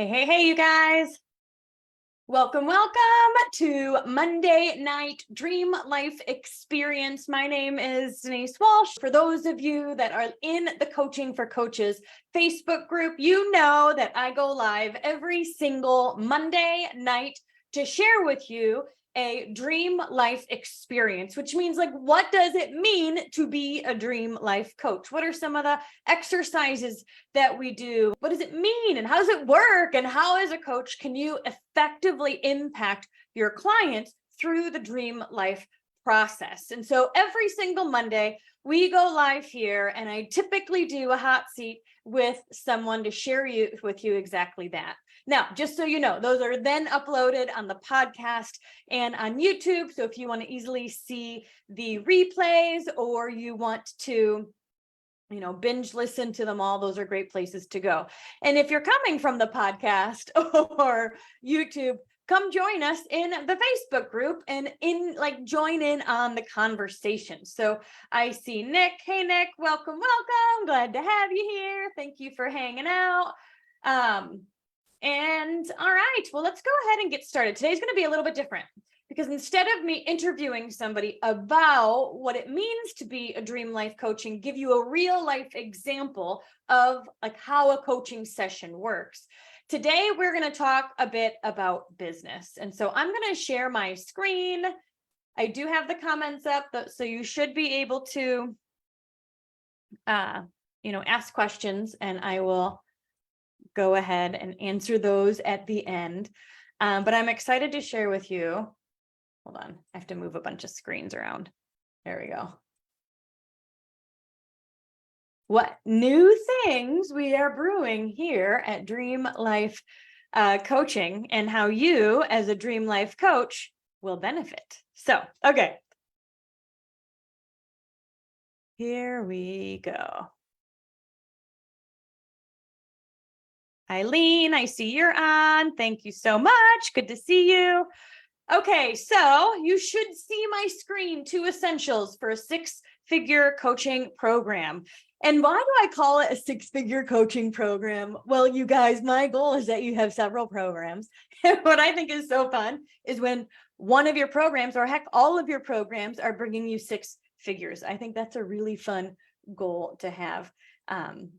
Hey, you guys. Welcome to Monday Night Dream Life Experience. My name is Denise Walsh. For those of you that are in the Coaching for Coaches Facebook group, you know that I go live every single Monday night to share with you a dream life experience, which means, like, what does it mean to be a dream life coach? What are some of the exercises that we do? What does it mean and how does it work? And how, as a coach, can you effectively impact your clients through the dream life process? And so every single Monday we go live here, and I typically do a hot seat with someone to share with you exactly that. Now, just so you know, those are then uploaded on the podcast and on YouTube. So if you want to easily see the replays, or you want to, binge listen to them all, those are great places to go. And if you're coming from the podcast or YouTube, come join us in the Facebook group and join in on the conversation. So I see Nick. Hey, Nick, welcome. Glad to have you here. Thank you for hanging out. And all right, well, let's go ahead and get started. Today's going to be a little bit different, because instead of me interviewing somebody about what it means to be a dream life coach and give you a real life example of how a coaching session works, today we're going to talk a bit about business. And so I'm going to share my screen. I do have the comments up, so you should be able to, ask questions, and I will go ahead and answer those at the end. But I'm excited to share with you. Hold on, I have to move a bunch of screens around. There we go. What new things we are brewing here at Dream Life Coaching, and how you, as a Dream Life coach, will benefit. So, okay. Here we go. Eileen, I see you're on. Thank you so much. Good to see you. Okay, so you should see my screen, 2 essentials for a 6-figure coaching program. And why do I call it a 6-figure coaching program? Well, you guys, my goal is that you have several programs. And what I think is so fun is when one of your programs, or heck, all of your programs, are bringing you 6 figures. I think that's a really fun goal to have.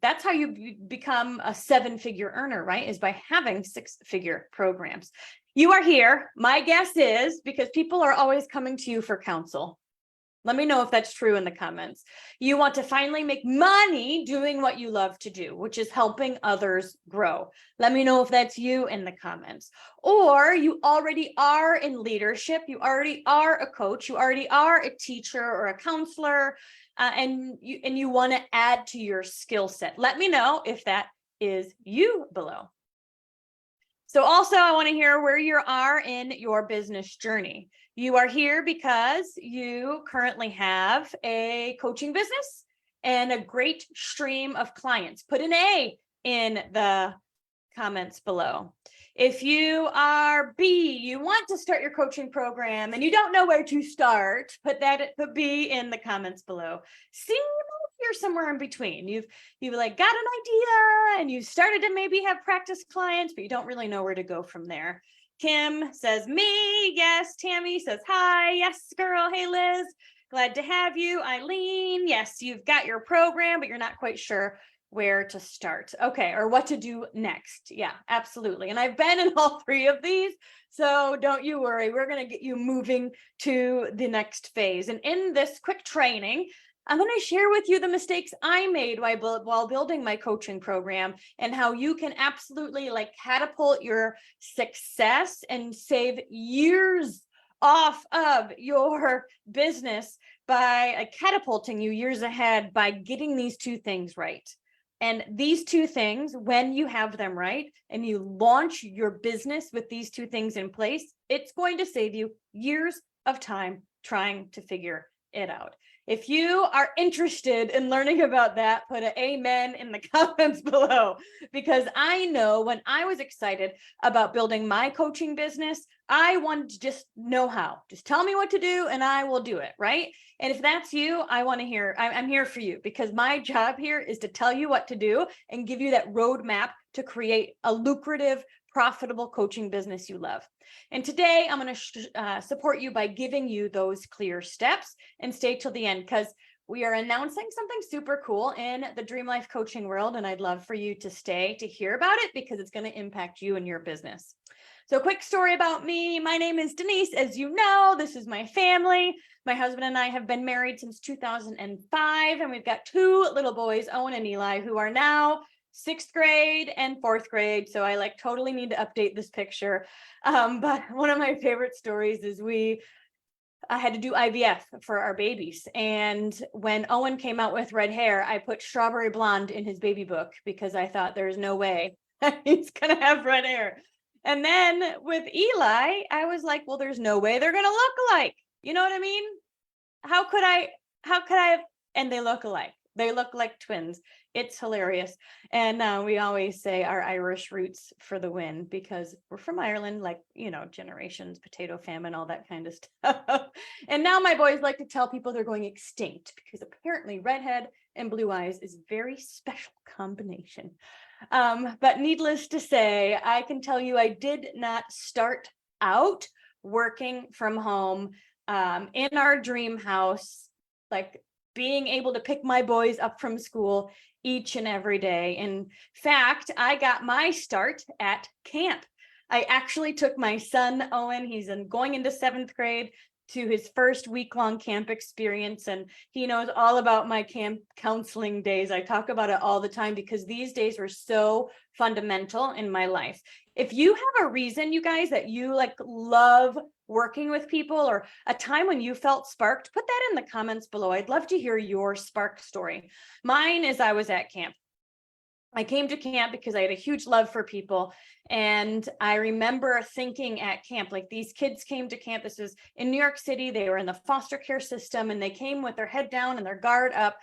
That's how you become a 7-figure earner, right? Is by having 6-figure programs. You are here. My guess is because people are always coming to you for counsel. Let me know if that's true in the comments. You want to finally make money doing what you love to do, which is helping others grow. Let me know if that's you in the comments. Or you already are in leadership. You already are a coach. You already are a teacher or a counselor. And you want to add to your skill set. Let me know if that is you below. So also, I want to hear where you are in your business journey. You are here because you currently have a coaching business and a great stream of clients. Put an A in the comments below. If you are B, you want to start your coaching program and you don't know where to start, put B in the comments below. C, you're somewhere in between. You've got an idea and you started to maybe have practice clients, but you don't really know where to go from there. Kim says me. Yes. Tammy says hi. Yes, girl. Hey, Liz. Glad to have you. Eileen. Yes, you've got your program, but you're not quite sure where to start. Okay, or what to do next. Yeah, absolutely. And I've been in all 3 of these, so don't you worry. We're going to get you moving to the next phase. And in this quick training, I'm going to share with you the mistakes I made while building my coaching program, and how you can absolutely catapult your success and save years off of your business by catapulting you years ahead by getting these 2 things right. And these 2 things, when you have them right and you launch your business with these 2 things in place, it's going to save you years of time trying to figure it out. If you are interested in learning about that, put an amen in the comments below, because I know when I was excited about building my coaching business, I wanted to just know how. Just tell me what to do and I will do it, right? And if that's you, I want to hear, I'm here for you, because my job here is to tell you what to do and give you that roadmap to create a lucrative, profitable coaching business you love. And today I'm going to support you by giving you those clear steps, and stay till the end, because we are announcing something super cool in the Dream Life coaching world. And I'd love for you to stay to hear about it, because it's going to impact you and your business. So quick story about me. My name is Denise. As you know, this is my family. My husband and I have been married since 2005, and we've got two little boys, Owen and Eli, who are now 6th grade and 4th grade. So I totally need to update this picture. But one of my favorite stories is I had to do IVF for our babies. And when Owen came out with red hair, I put strawberry blonde in his baby book, because I thought there's no way he's going to have red hair. And then with Eli, I was like, well, there's no way they're going to look alike. You know what I mean? How could I have, and they look alike. They look like twins. It's hilarious. And we always say our Irish roots for the win, because we're from Ireland, generations, potato famine, all that kind of stuff. And now my boys like to tell people they're going extinct, because apparently redhead and blue eyes is a very special combination. But needless to say, I can tell you I did not start out working from home in our dream house, being able to pick my boys up from school each and every day. In fact, I got my start at camp. I actually took my son, Owen, he's going into 7th grade, to his first week-long camp experience. And he knows all about my camp counseling days. I talk about it all the time, because these days were so fundamental in my life. If you have a reason, you guys, that you love working with people, or a time when you felt sparked, put that in the comments below. I'd love to hear your spark story. Mine is I was at camp. I came to camp because I had a huge love for people. And I remember thinking at camp, these kids came to camp. This was in New York City. They were in the foster care system, and they came with their head down and their guard up.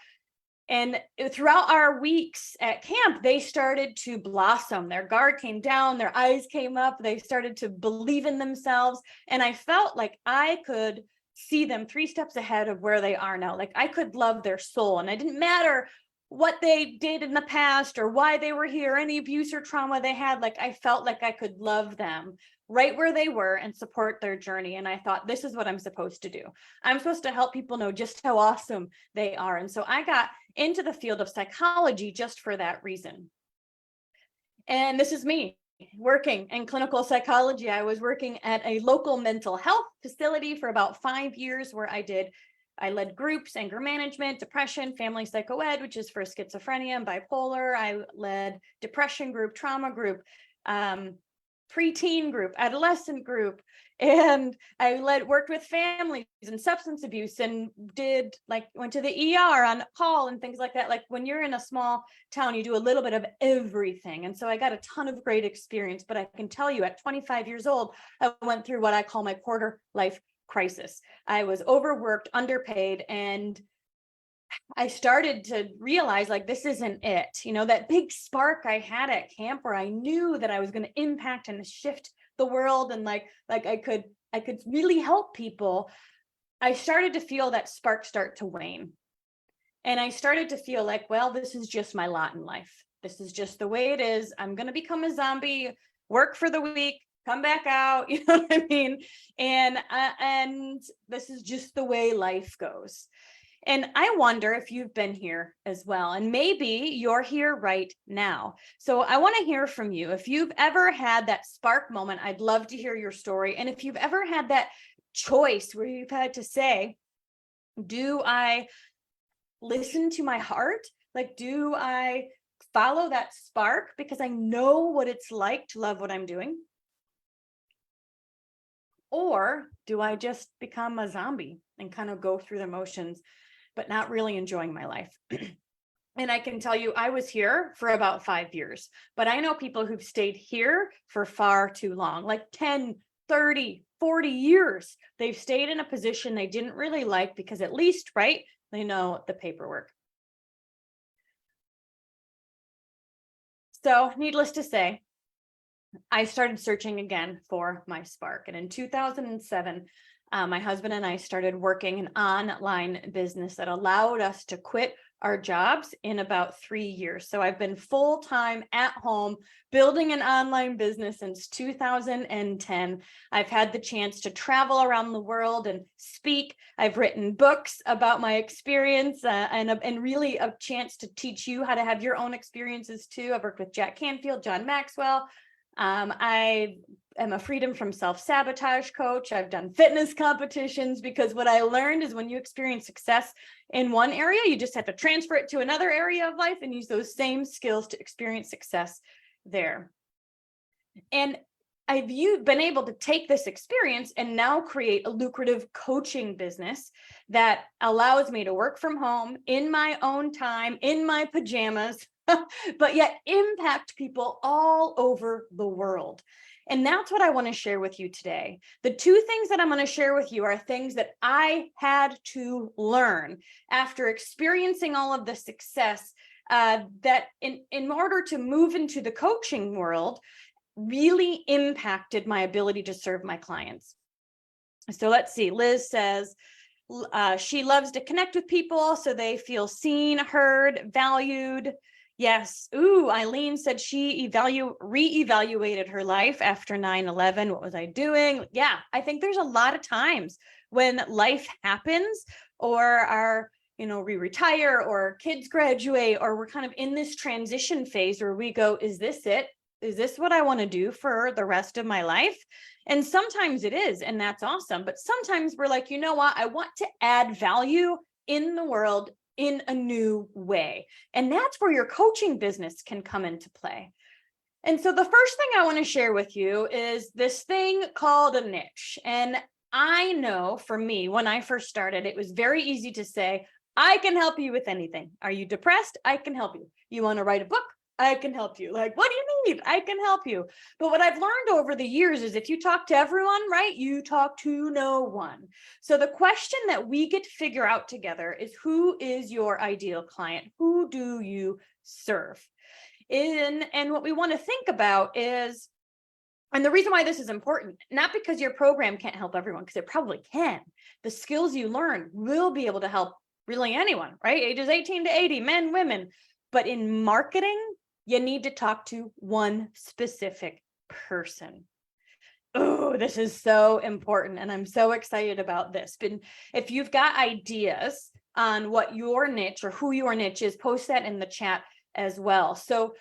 And throughout our weeks at camp, they started to blossom. Their guard came down, their eyes came up, they started to believe in themselves. And I felt like I could see them 3 steps ahead of where they are now. I could love their soul. And it didn't matter what they did in the past or why they were here, any abuse or trauma they had. I felt like I could love them right where they were and support their journey. And I thought, this is what I'm supposed to do. I'm supposed to help people know just how awesome they are. And so I got into the field of psychology just for that reason. And this is me working in clinical psychology. I was working at a local mental health facility for about 5 years, where I led groups, anger management, depression, family psychoed, which is for schizophrenia and bipolar. I led depression group, trauma group, preteen group, adolescent group, and I worked with families and substance abuse, and went to the ER on call and things like that. When you're in a small town, you do a little bit of everything. And so I got a ton of great experience, but I can tell you at 25 years old, I went through what I call my quarter life crisis. I was overworked, underpaid, and I started to realize this isn't it. That big spark I had at camp, where I knew that I was going to impact and shift the world, and I could really help people. I started to feel that spark start to wane. And I started to feel well, this is just my lot in life. This is just the way it is. I'm going to become a zombie, work for the week, come back out, you know what I mean? And this is just the way life goes. And I wonder if you've been here as well, and maybe you're here right now. So I want to hear from you. If you've ever had that spark moment, I'd love to hear your story. And if you've ever had that choice where you've had to say, do I listen to my heart? Do I follow that spark because I know what it's like to love what I'm doing? Or do I just become a zombie and kind of go through the motions, but not really enjoying my life? And I can tell you, I was here for about 5 years, but I know people who've stayed here for far too long, 10, 30, 40 years. They've stayed in a position they didn't really like, because at least, right, the paperwork. So needless to say, I started searching again for my spark. And in 2007, my husband and I started working an online business that allowed us to quit our jobs in about 3 years. So I've been full-time at home building an online business since 2010. I've had the chance to travel around the world and speak. I've written books about my experience and really a chance to teach you how to have your own experiences too. I've worked with Jack Canfield, John Maxwell. I am a freedom from self-sabotage coach. I've done fitness competitions because what I learned is when you experience success in one area, you just have to transfer it to another area of life and use those same skills to experience success there. And I've been able to take this experience and now create a lucrative coaching business that allows me to work from home in my own time, in my pajamas, but yet impact people all over the world. And that's what I want to share with you today. The two things that I'm going to share with you are things that I had to learn after experiencing all of the success that in order to move into the coaching world really impacted my ability to serve my clients. So let's see, Liz says, she loves to connect with people so they feel seen, heard, valued. Yes. Ooh, Eileen said she reevaluated her life after 9/11. What was I doing? Yeah, I think there's a lot of times when life happens or we retire or kids graduate or we're kind of in this transition phase where we go, is this it? Is this what I want to do for the rest of my life? And sometimes it is, and that's awesome. But sometimes we're like, you know what? I want to add value in the world in a new way. And that's where your coaching business can come into play. And so the first thing I want to share with you is this thing called a niche. And I know for me, when I first started, it was very easy to say, I can help you with anything. Are you depressed? I can help you. You want to write a book? I can help you. Like, what do you need? I can help you. But what I've learned over the years is if you talk to everyone, right, you talk to no one. So the question that we get to figure out together is, who is your ideal client? Who do you serve? And what we want to think about is, and the reason why this is important, not because your program can't help everyone, because it probably can. The skills you learn will be able to help really anyone, right? Ages 18 to 80, men, women. But in marketing, you need to talk to one specific person. Oh, this is so important. And I'm so excited about this. But if you've got ideas on what your niche or who your niche is, post that in the chat as well. So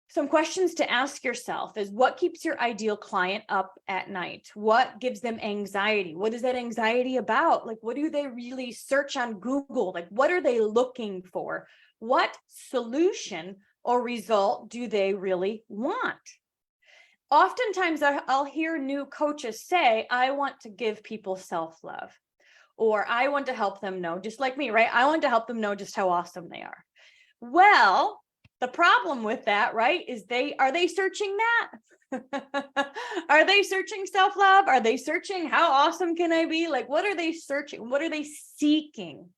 some questions to ask yourself is, what keeps your ideal client up at night? What gives them anxiety? What is that anxiety about? Like, what do they really search on Google? Like, what are they looking for? What solution or result do they really want? Oftentimes I'll hear new coaches say, I want to give people self-love, or I want to help them know, just like me, right? I want to help them know just how awesome they are. Well, the problem with that, right, is are they searching that? Are they searching self-love? Are they searching how awesome can I be? Like, what are they searching? What are they seeking?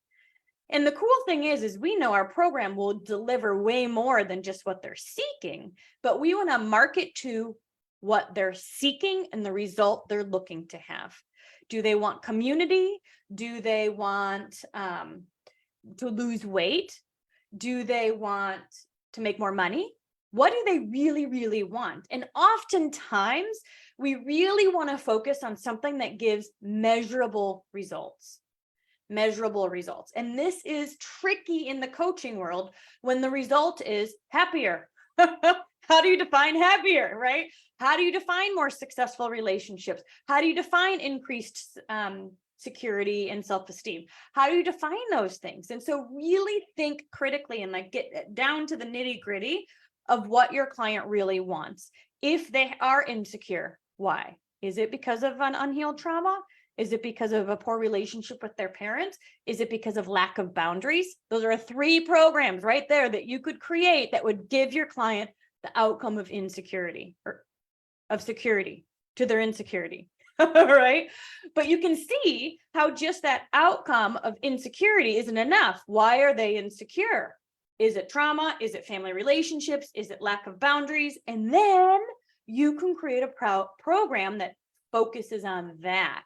And the cool thing is we know our program will deliver way more than just what they're seeking, but we want to market to what they're seeking and the result they're looking to have. Do they want community? Do they want to lose weight? Do they want to make more money? What do they really, really want? And oftentimes we really want to focus on something that gives measurable results. Measurable results. And this is tricky in the coaching world when the result is happier. How do you define happier, right? How do you define more successful relationships? How do you define increased security and self-esteem? How do you define those things? And so really think critically and like get down to the nitty-gritty of what your client really wants. If they are insecure, why? Is it because of an unhealed trauma? Is it because of a poor relationship with their parents? Is it because of lack of boundaries? Those are 3 programs right there that you could create that would give your client the outcome of insecurity or of security to their insecurity. right? But you can see how just that outcome of insecurity isn't enough. Why are they insecure? Is it trauma? Is it family relationships? Is it lack of boundaries? And then you can create a program that focuses on that.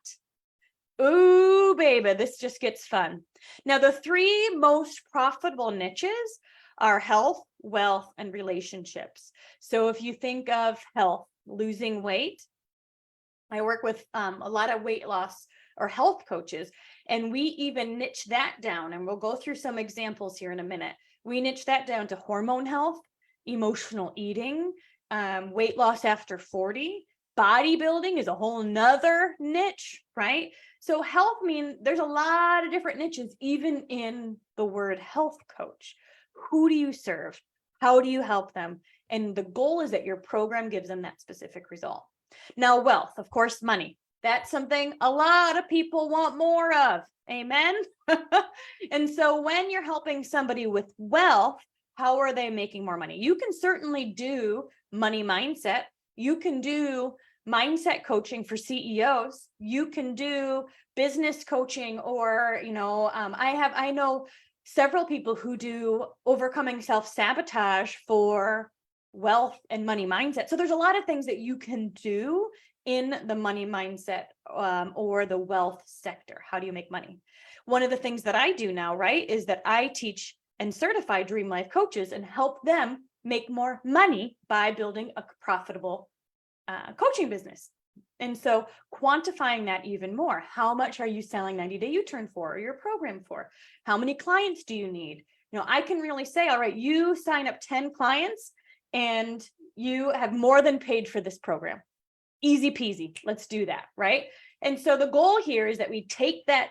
Ooh, baby, this just gets fun. Now, the three most profitable niches are health, wealth, and relationships. So if you think of health, losing weight, I work with a lot of weight loss or health coaches, and we even niche that down, and we'll go through some examples here in a minute. We niche that down to hormone health, emotional eating, weight loss after 40. Bodybuilding is a whole nother niche, right? So health means there's a lot of different niches, even in the word health coach. Who do you serve? How do you help them? And the goal is that your program gives them that specific result. Now, wealth, of course, money. That's something a lot of people want more of. Amen. And so when you're helping somebody with wealth, how are they making more money? You can certainly do money mindset. You can do mindset coaching for CEOs. You can do business coaching, or, I know several people who do overcoming self-sabotage for wealth and money mindset. So there's a lot of things that you can do in the money mindset or the wealth sector. How do you make money? One of the things that I do now, right, is that I teach and certify Dream Life coaches and help them make more money by building a profitable coaching business. And so quantifying that even more. How much are you selling 90-day U-turn for, or your program for? How many clients do you need? I can really say, all right, you sign up 10 clients and you have more than paid for this program. Easy peasy. Let's do that, right? And so the goal here is that we take that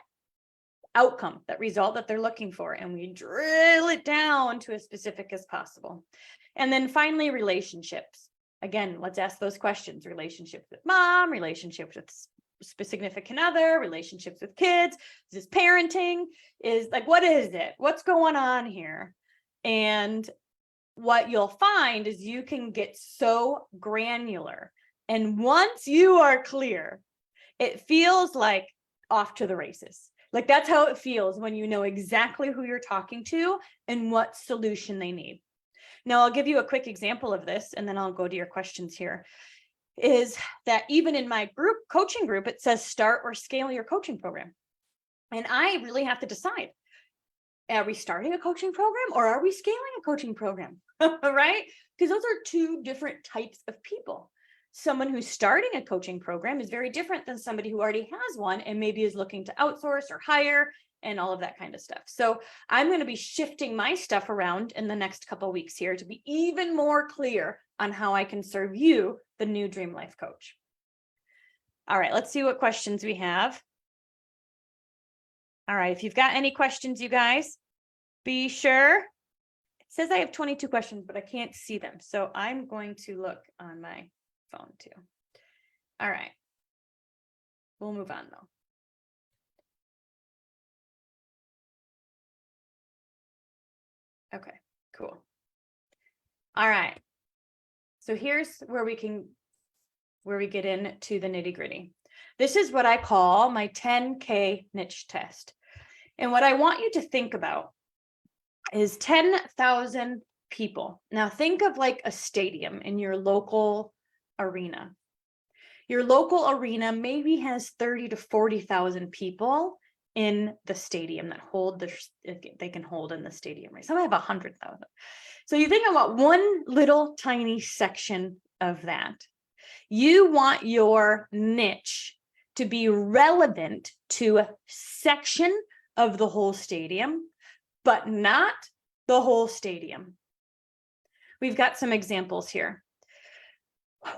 outcome, that result that they're looking for, and we drill it down to as specific as possible. And then finally, relationships. Again, let's ask those questions. Relationships with mom, relationships with significant other, relationships with kids. Is this parenting? Is like, what is it? What's going on here? And what you'll find is you can get so granular. And once you are clear, it feels like off to the races. Like that's how it feels when you know exactly who you're talking to and what solution they need. Now, I'll give you a quick example of this, and then I'll go to your questions here, is that even in my coaching group, it says start or scale your coaching program. And I really have to decide, are we starting a coaching program or are we scaling a coaching program, right? Because those are two different types of people. Someone who's starting a coaching program is very different than somebody who already has one and maybe is looking to outsource or hire and all of that kind of stuff. So I'm going to be shifting my stuff around in the next couple of weeks here to be even more clear on how I can serve you, the new Dream Life coach. All right, let's see what questions we have. All right, if you've got any questions, you guys, be sure. It says I have 22 questions, but I can't see them. So I'm going to look on my phone too. All right, we'll move on though. Okay, cool. All right. So here's where we get into the nitty gritty. This is what I call my 10K niche test. And what I want you to think about is 10,000 people. Now think of like a stadium in your local arena. Your local arena maybe has 30 to 40,000 people in the stadium that they can hold in the stadium, right? Some have 100,000. So you think about one little tiny section of that. You want your niche to be relevant to a section of the whole stadium, but not the whole stadium. We've got some examples here.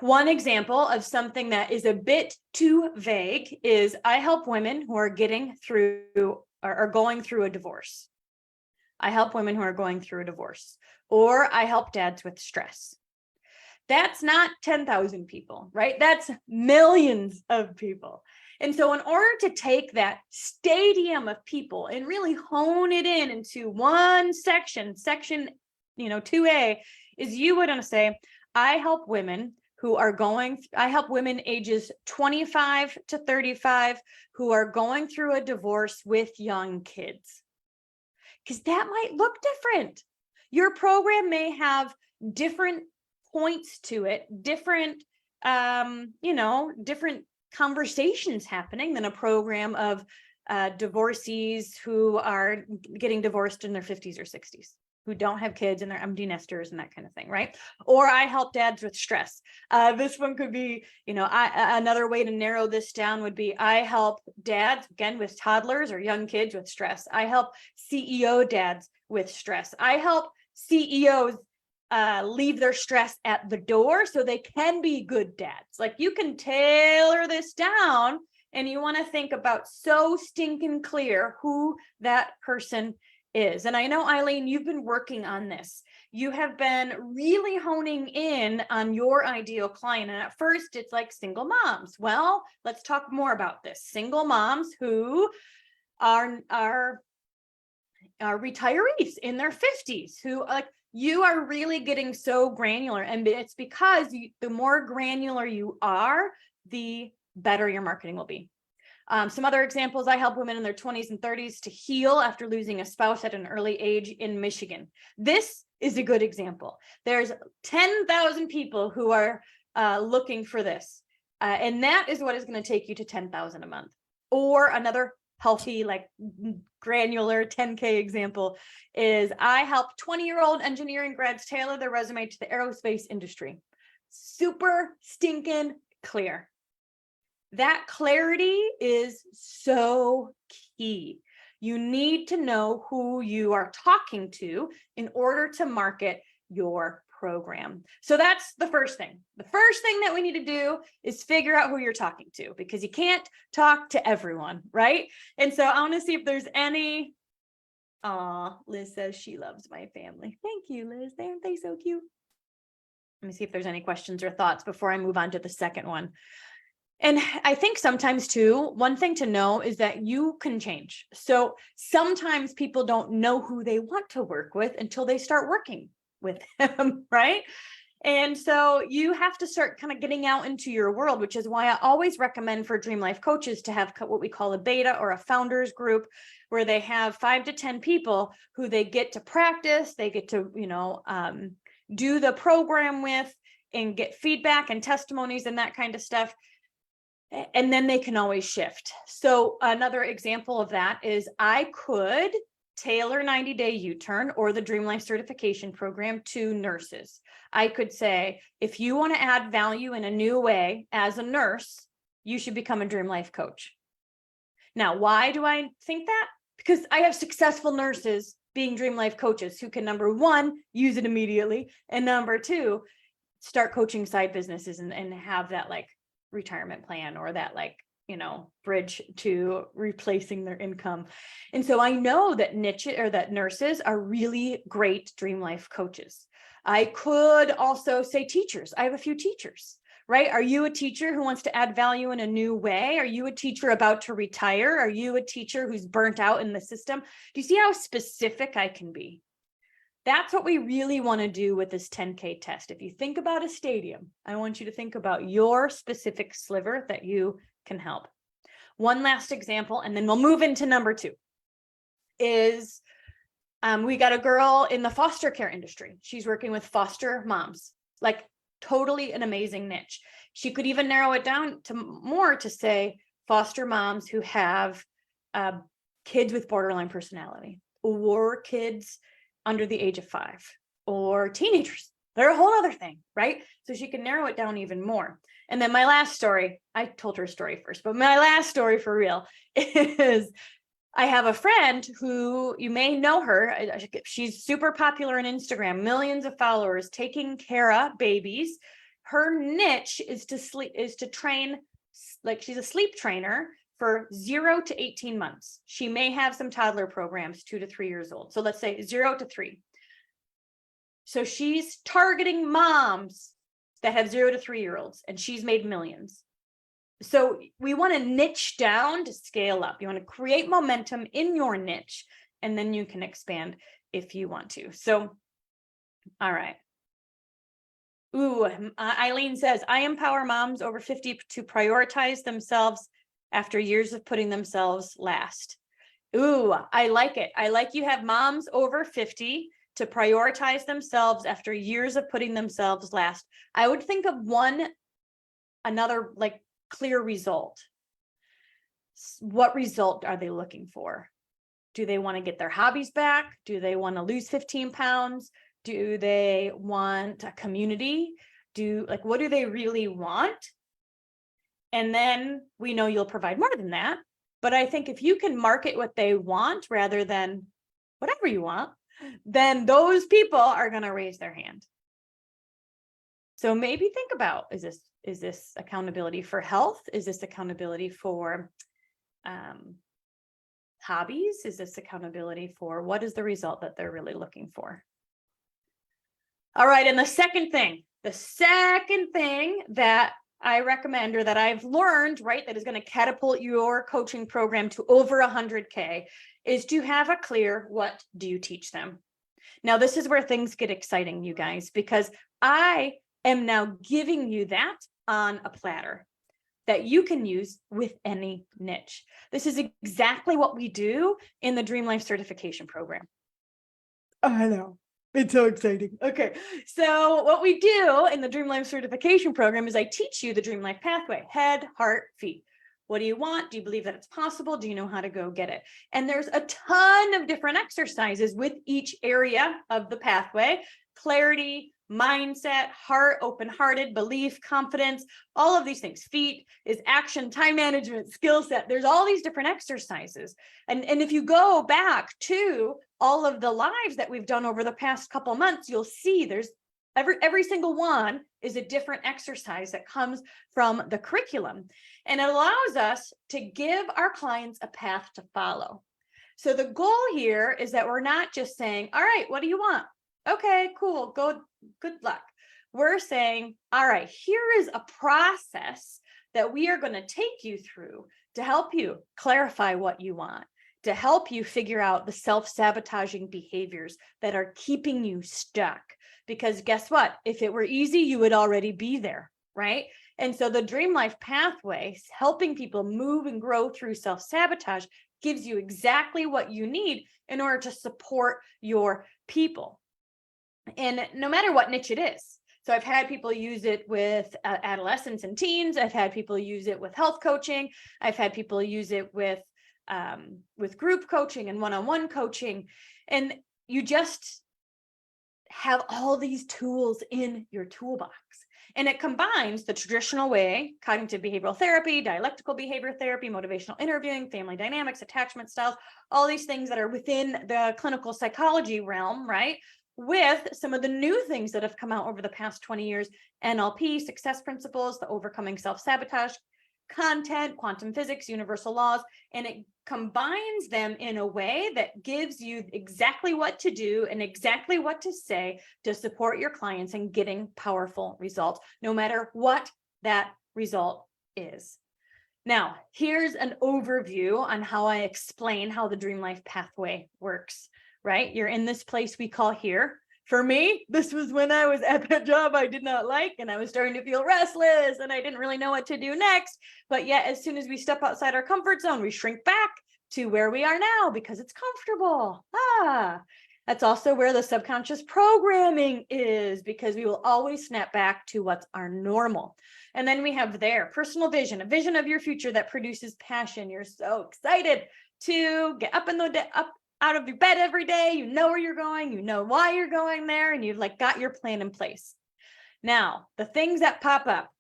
One example of something that is a bit too vague is I help women who are going through a divorce. I help women who are going through a divorce, or I help dads with stress. That's not 10,000 people, right? That's millions of people. And so in order to take that stadium of people and really hone it into one section, 2A, is you would want to say, I help women who are I help women ages 25 to 35 who are going through a divorce with young kids. Because that might look different. Your program may have different points to it, different, different conversations happening than a program of divorcees who are getting divorced in their 50s or 60s, who don't have kids and they're empty nesters and that kind of thing, right? Or I help dads with stress. This one could be, another way to narrow this down would be I help dads, again, with toddlers or young kids with stress. I help CEO dads with stress. I help CEOs leave their stress at the door so they can be good dads. Like, you can tailor this down, and you want to think about so stinking clear who that person is. And I know, Eileen, you've been working on this. You have been really honing in on your ideal client. And at first it's like single moms. Well, let's talk more about this. Single moms who are retirees in their 50s, who you are really getting so granular. And it's because the more granular you are, the better your marketing will be. Some other examples: I help women in their 20s and 30s to heal after losing a spouse at an early age in Michigan. This is a good example. There's 10,000 people who are looking for this. And that is what is going to take you to 10,000 a month. Or another healthy, granular 10K example is I help 20-year-old engineering grads tailor their resume to the aerospace industry. Super stinking clear. That clarity is so key. You need to know who you are talking to in order to market your program. So that's the first thing. The first thing that we need to do is figure out who you're talking to, because you can't talk to everyone, right? And so I want to see if there's any. Liz says she loves my family. Thank you, Liz. Aren't they so cute? Let me see if there's any questions or thoughts before I move on to the second one. And I think sometimes too, one thing to know is that you can change. So sometimes people don't know who they want to work with until they start working with them, right? And so you have to start kind of getting out into your world, which is why I always recommend for Dream Life coaches to have what we call a beta or a founders group, where they have 5 to 10 people who they get to practice, they get to, do the program with and get feedback and testimonies and that kind of stuff. And then they can always shift. So another example of that is I could tailor 90-day U-turn or the Dream Life certification program to nurses. I could say, if you want to add value in a new way as a nurse, you should become a Dream Life coach. Now, why do I think that? Because I have successful nurses being Dream Life coaches who can, number one, use it immediately, and number two, start coaching side businesses and have that retirement plan or that bridge to replacing their income. And so I know that that nurses are really great Dream Life coaches. I could also say teachers. I have a few teachers, right? Are you a teacher who wants to add value in a new way? Are you a teacher about to retire? Are you a teacher who's burnt out in the system? Do you see how specific I can be? That's what we really want to do with this 10K test. If you think about a stadium, I want you to think about your specific sliver that you can help. One last example, and then we'll move into number 2, is we got a girl in the foster care industry. She's working with foster moms, totally an amazing niche. She could even narrow it down to more to say foster moms who have kids with borderline personality, or kids under the age of 5, or teenagers. They're a whole other thing, right? So she can narrow it down even more. And then my last story, I told her story first, but my last story for real is I have a friend who, you may know her. She's super popular on Instagram, millions of followers, taking care of babies. Her niche is to train, she's a sleep trainer for 0 to 18 months. She may have some toddler programs, 2 to 3 years old. So let's say 0 to 3. So she's targeting moms that have 0 to 3-year-olds, and she's made millions. So we want to niche down to scale up. You want to create momentum in your niche, and then you can expand if you want to. So, all right. Ooh, Eileen says, I empower moms over 50 to prioritize themselves after years of putting themselves last. Ooh, I like it. I like you have moms over 50 to prioritize themselves after years of putting themselves last. I would think of another like clear result. What result are they looking for? Do they want to get their hobbies back? Do they want to lose 15 pounds? Do they want a community? What do they really want? And then we know you'll provide more than that. But I think if you can market what they want rather than whatever you want, then those people are going to raise their hand. So maybe think about, is this accountability for health? Is this accountability for hobbies? Is this accountability for what is the result that they're really looking for? All right. And the second thing that I recommend, or that I've learned, right, that is going to catapult your coaching program to over 100K, is to have a clear, what do you teach them? Now, this is where things get exciting, you guys, because I am now giving you that on a platter that you can use with any niche. This is exactly what we do in the Dream Life certification program. I know. It's so exciting. Okay. So what we do in the Dream Life certification program is I teach you the Dream Life pathway: head, heart, feet. What do you want? Do you believe that it's possible? Do you know how to go get it? And there's a ton of different exercises with each area of the pathway: clarity, mindset, heart, open-hearted, belief, confidence, all of these things. Feet is action, time management, skill set. There's all these different exercises. And if you go back to all of the lives that we've done over the past couple months, you'll see there's every single one is a different exercise that comes from the curriculum. And it allows us to give our clients a path to follow. So the goal here is that we're not just saying, all right, what do you want? Okay, cool, good luck. We're saying, all right, here is a process that we are going to take you through to help you clarify what you want, to help you figure out the self-sabotaging behaviors that are keeping you stuck. Because guess what? If it were easy, you would already be there, right? And so the Dream Life pathway, helping people move and grow through self-sabotage, gives you exactly what you need in order to support your people. And no matter what niche it is. So I've had people use it with adolescents and teens. I've had people use it with health coaching. I've had people use it with group coaching and one-on-one coaching. And you just have all these tools in your toolbox. And it combines the traditional way: cognitive behavioral therapy, dialectical behavior therapy, motivational interviewing, family dynamics, attachment styles, all these things that are within the clinical psychology realm, right? With some of the new things that have come out over the past 20 years: NLP, success principles, the overcoming self-sabotage content, quantum physics, universal laws, and it combines them in a way that gives you exactly what to do and exactly what to say to support your clients in getting powerful results, no matter what that result is. Now, here's an overview on how I explain how the Dream Life pathway works, right? You're in this place we call here. For me, this was when I was at that job I did not like, and I was starting to feel restless, and I didn't really know what to do next. But yet, as soon as we step outside our comfort zone, we shrink back to where we are now because it's comfortable. That's also where the subconscious programming is, because we will always snap back to what's our normal. And then we have their personal vision, a vision of your future that produces passion. You're so excited to get up out of your bed every day. You know where you're going, you know why you're going there, and you've got your plan in place. Now, the things that pop up: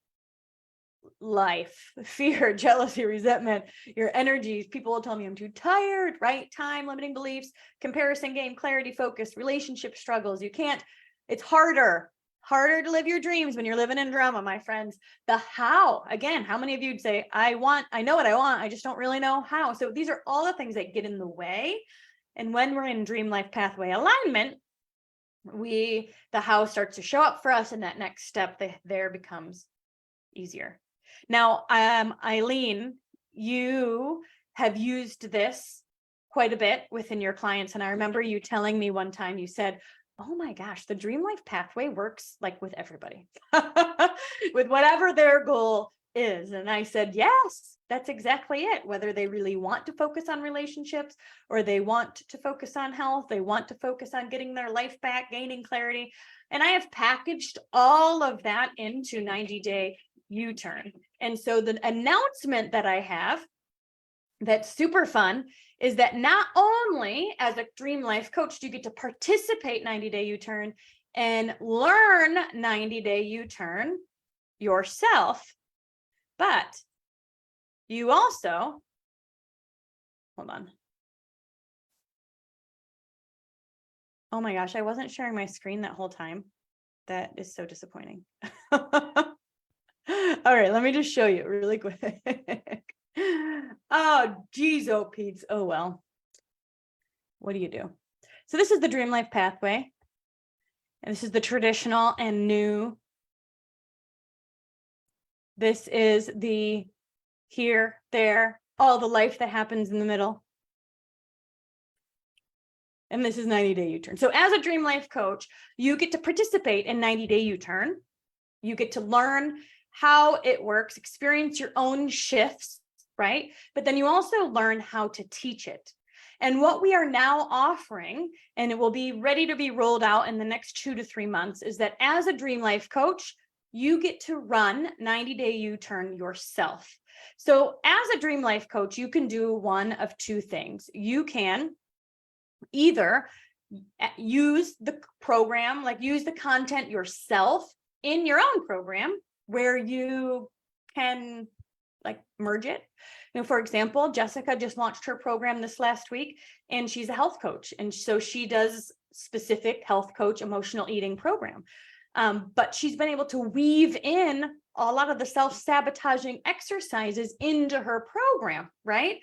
life, fear, jealousy, resentment, your energies. People will tell me I'm too tired, right? Time, limiting beliefs, comparison game, clarity, focus, relationship struggles. It's harder to live your dreams when you're living in drama, my friends. The how, again, how many of you'd say, I know what I want, I just don't really know how. So these are all the things that get in the way. And when we're in Dream Life pathway alignment, the how starts to show up for us, and that next step there becomes easier. Now, Eileen, you have used this quite a bit within your clients. And I remember you telling me one time, you said, oh my gosh, the Dream Life Pathway works like with everybody, with whatever their goal is. And I said, yes, that's exactly it. Whether they really want to focus on relationships or they want to focus on health, they want to focus on getting their life back, gaining clarity. And I have packaged all of that into 90-day U-turn. And so the announcement that I have that's super fun is that not only as a Dream Life coach do you get to participate 90-day U-turn and learn 90-day U-turn yourself, but you also, hold on. Oh my gosh, I wasn't sharing my screen that whole time. That is so disappointing. All right, let me just show you really quick. Oh, geez, oh, Pete's. Oh, well, what do you do? So this is the Dream Life Pathway. And this is the traditional and new. This is the here, there, all the life that happens in the middle. And this is 90-day U-turn. So as a Dream Life coach, you get to participate in 90-day U-turn. You get to learn how it works, experience your own shifts, right? But then you also learn how to teach it. And what we are now offering, and it will be ready to be rolled out in the next 2 to 3 months, is that as a Dream Life coach, you get to run 90-day U-turn yourself. So as a Dream Life coach, you can do one of two things. You can either use the program, like use the content yourself in your own program, where you can like merge it. You know, for example, Jessica just launched her program this last week, and she's a health coach. And so she does specific health coach emotional eating program. But she's been able to weave in a lot of the self-sabotaging exercises into her program, right?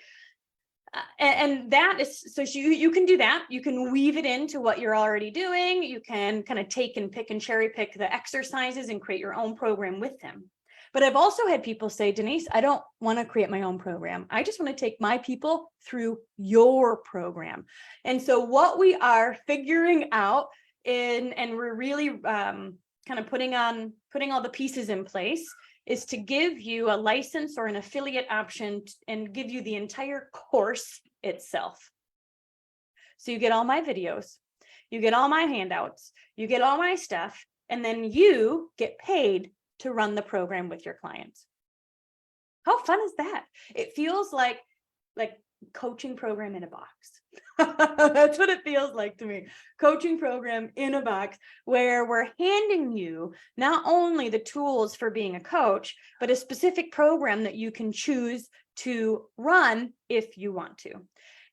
And that is, so you can do that. You can weave it into what you're already doing. You can kind of take and pick and cherry pick the exercises and create your own program with them. But I've also had people say, Denise, I don't want to create my own program. I just want to take my people through your program. And so what we are figuring out and we're really kind of putting all the pieces in place is to give you a license or an affiliate option and give you the entire course itself. So you get all my videos, you get all my handouts, you get all my stuff, and then you get paid to run the program with your clients. How fun is that? It feels like coaching program in a box. That's what it feels like to me. Coaching program in a box where we're handing you not only the tools for being a coach, but a specific program that you can choose to run if you want to.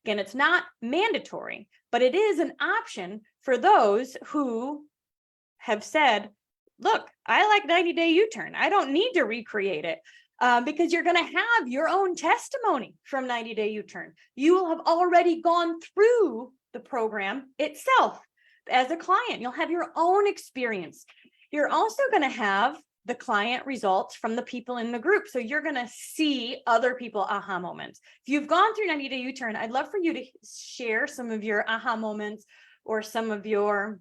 Again, it's not mandatory, but it is an option for those who have said, look, I like 90-day U-turn. I don't need to recreate it. Because you're going to have your own testimony from 90-day U-turn. You will have already gone through the program itself as a client. You'll have your own experience. You're also going to have the client results from the people in the group. So you're going to see other people aha moments. If you've gone through 90-day U-turn, I'd love for you to share some of your aha moments or some of your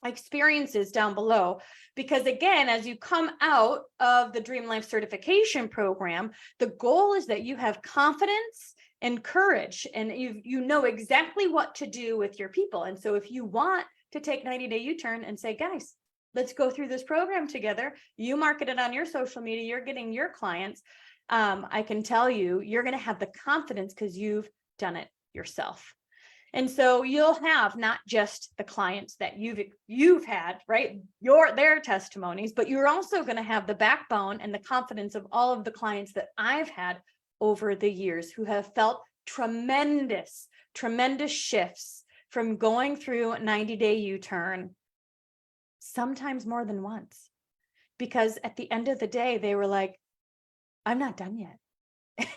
experiences down below, because again, as you come out of the Dream Life certification program, the goal is that you have confidence and courage, and you know exactly what to do with your people. And so if you want to take 90-day U-turn and say, guys, let's go through this program together, you market it on your social media, you're getting your clients, I can tell you, you're going to have the confidence because you've done it yourself. And so you'll have not just the clients that you've had, right? Their testimonies, but you're also going to have the backbone and the confidence of all of the clients that I've had over the years who have felt tremendous shifts from going through 90-day U-turn, sometimes more than once. Because at the end of the day, they were like, I'm not done yet.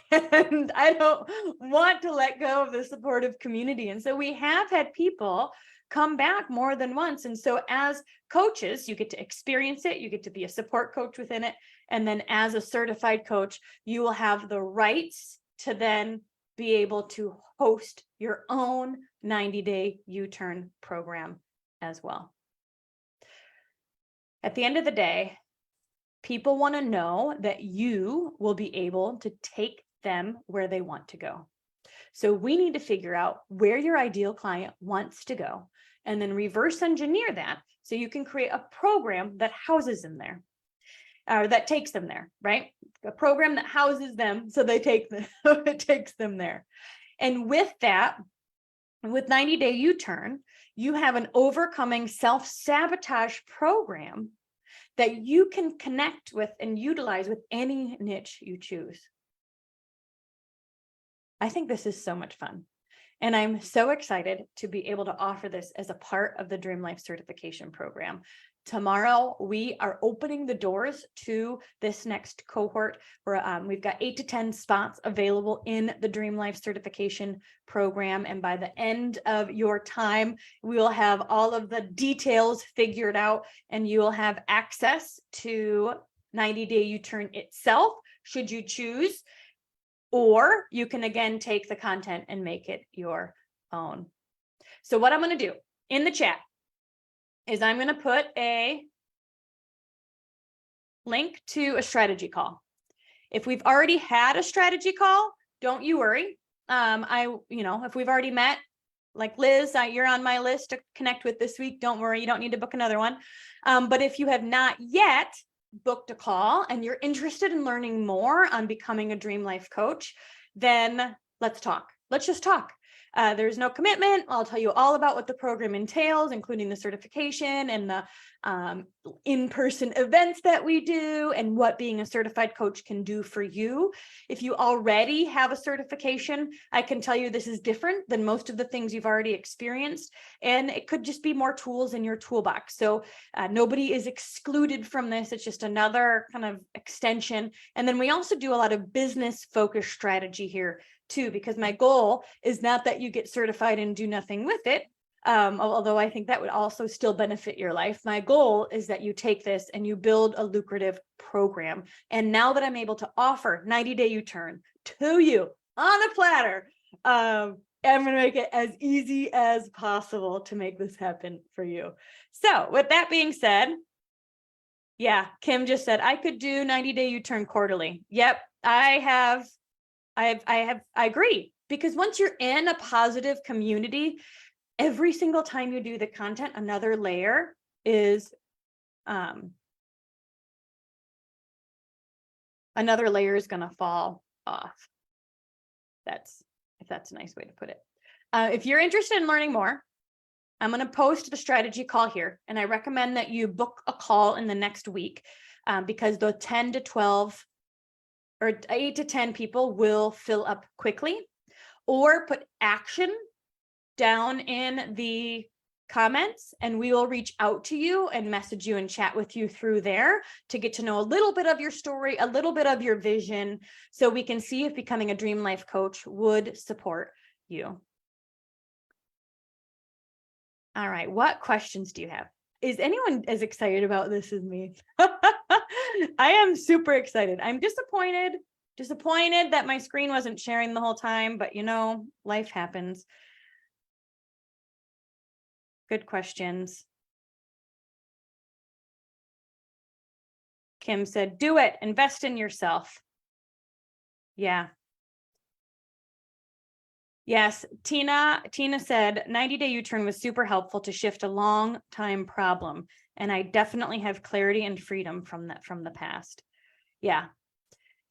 And I don't want to let go of the supportive community. And so we have had people come back more than once. And so as coaches, you get to experience it. You get to be a support coach within it. And then as a certified coach, you will have the rights to then be able to host your own 90-day U-turn program as well. At the end of the day, people want to know that you will be able to take them where they want to go. So we need to figure out where your ideal client wants to go and then reverse engineer that so you can create a program that houses them there, or that takes them there, right? A program that houses them so they take them, it takes them there. And with that, with 90-day U-turn, you have an overcoming self-sabotage program that you can connect with and utilize with any niche you choose. I think this is so much fun. And I'm so excited to be able to offer this as a part of the Dream Life certification program. Tomorrow, we are opening the doors to this next cohort where we've got 8 to 10 spots available in the Dream Life certification program. And by the end of your time, we will have all of the details figured out and you will have access to 90-day U-turn itself, should you choose. Or you can again take the content and make it your own. So what I'm going to do in the chat is I'm going to put a link to a strategy call. If we've already had a strategy call, don't you worry. If we've already met, like Liz, you're on my list to connect with this week. Don't worry, you don't need to book another one. But if you have not yet booked a call and you're interested in learning more on becoming a Dream Life coach, then let's talk. Let's just talk. There's no commitment. I'll tell you all about what the program entails, including the certification and the in-person events that we do and what being a certified coach can do for you. If you already have a certification, I can tell you this is different than most of the things you've already experienced. And it could just be more tools in your toolbox. So nobody is excluded from this. It's just another kind of extension. And then we also do a lot of business focused strategy here too, because my goal is not that you get certified and do nothing with it. Although I think that would also still benefit your life. My goal is that you take this and you build a lucrative program. And now that I'm able to offer 90-day U-turn to you on a platter, I'm going to make it as easy as possible to make this happen for you. So with that being said, yeah, Kim just said, I could do 90-day U-turn quarterly. Yep, I agree. Because once you're in a positive community, every single time you do the content, another layer is going to fall off. If that's a nice way to put it. If you're interested in learning more, I'm going to post the strategy call here, and I recommend that you book a call in the next week because the 10 to 12 or 8 to 10 people will fill up quickly, or put action down in the comments and we will reach out to you and message you and chat with you through there to get to know a little bit of your story, a little bit of your vision, so we can see if becoming a Dream Life coach would support you. All right, what questions do you have? Is anyone as excited about this as me? I am super excited. I'm disappointed that my screen wasn't sharing the whole time, but life happens. Good questions. Kim said, do it, invest in yourself. Yeah. Yes, Tina said 90-day U-turn was super helpful to shift a long time problem. And I definitely have clarity and freedom from the past. Yeah.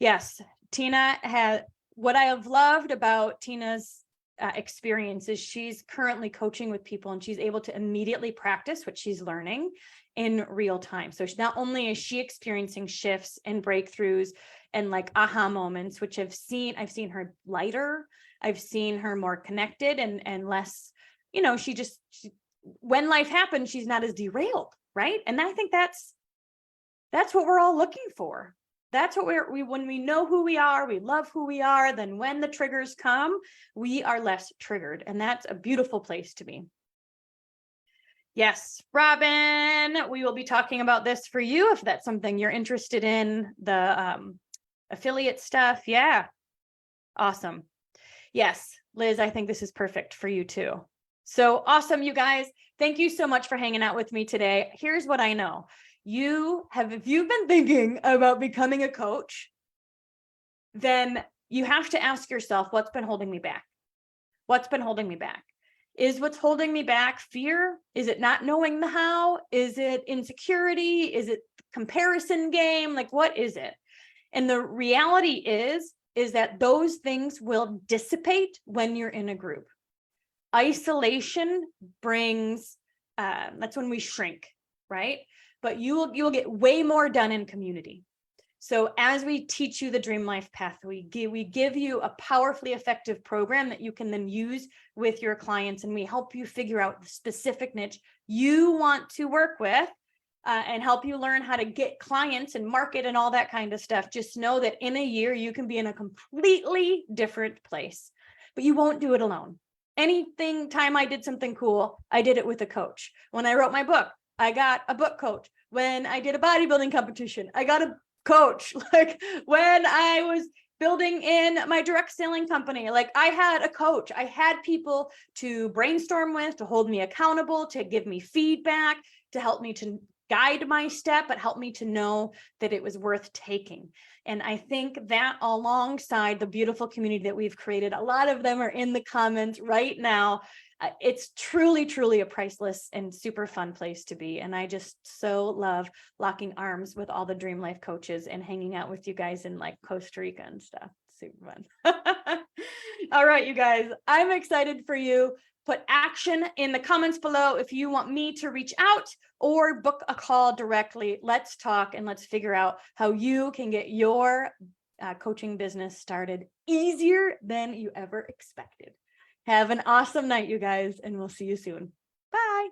Yes, Tina had, what I have loved about Tina's experience is she's currently coaching with people and she's able to immediately practice what she's learning in real time. So not only is she experiencing shifts and breakthroughs and like aha moments, which I've seen her lighter, I've seen her more connected and less, when life happens, she's not as derailed, right? And I think that's what we're all looking for. That's what when we know who we are, we love who we are, then when the triggers come, we are less triggered. And that's a beautiful place to be. Yes, Robin, we will be talking about this for you if that's something you're interested in, the affiliate stuff. Yeah, awesome. Yes, Liz, I think this is perfect for you too. So awesome, you guys. Thank you so much for hanging out with me today. Here's what I know. if you've been thinking about becoming a coach, then you have to ask yourself, what's been holding me back? What's been holding me back? Is what's holding me back fear? Is it not knowing the how? Is it insecurity? Is it comparison game? Like, what is it? And the reality is that those things will dissipate when you're in a group. Isolation brings, that's when we shrink, right? But you'll get way more done in community. So as we teach you the Dream Life Path, we give you a powerfully effective program that you can then use with your clients, and we help you figure out the specific niche you want to work with, and help you learn how to get clients and market and all that kind of stuff. Just know that in a year, you can be in a completely different place, but you won't do it alone. Time I did something cool, I did it with a coach. When I wrote my book, I got a book coach. When I did a bodybuilding competition, I got a coach. Like when I was building in my direct selling company, like I had a coach. I had people to brainstorm with, to hold me accountable, to give me feedback, to help me to guide my step, but help me to know that it was worth taking. And I think that alongside the beautiful community that we've created, a lot of them are in the comments right now. It's truly, truly a priceless and super fun place to be. And I just so love locking arms with all the Dream Life coaches and hanging out with you guys in like Costa Rica and stuff. Super fun. All right, you guys, I'm excited for you. Put action in the comments below if you want me to reach out or book a call directly. Let's talk and let's figure out how you can get your coaching business started easier than you ever expected. Have an awesome night, you guys, and we'll see you soon. Bye.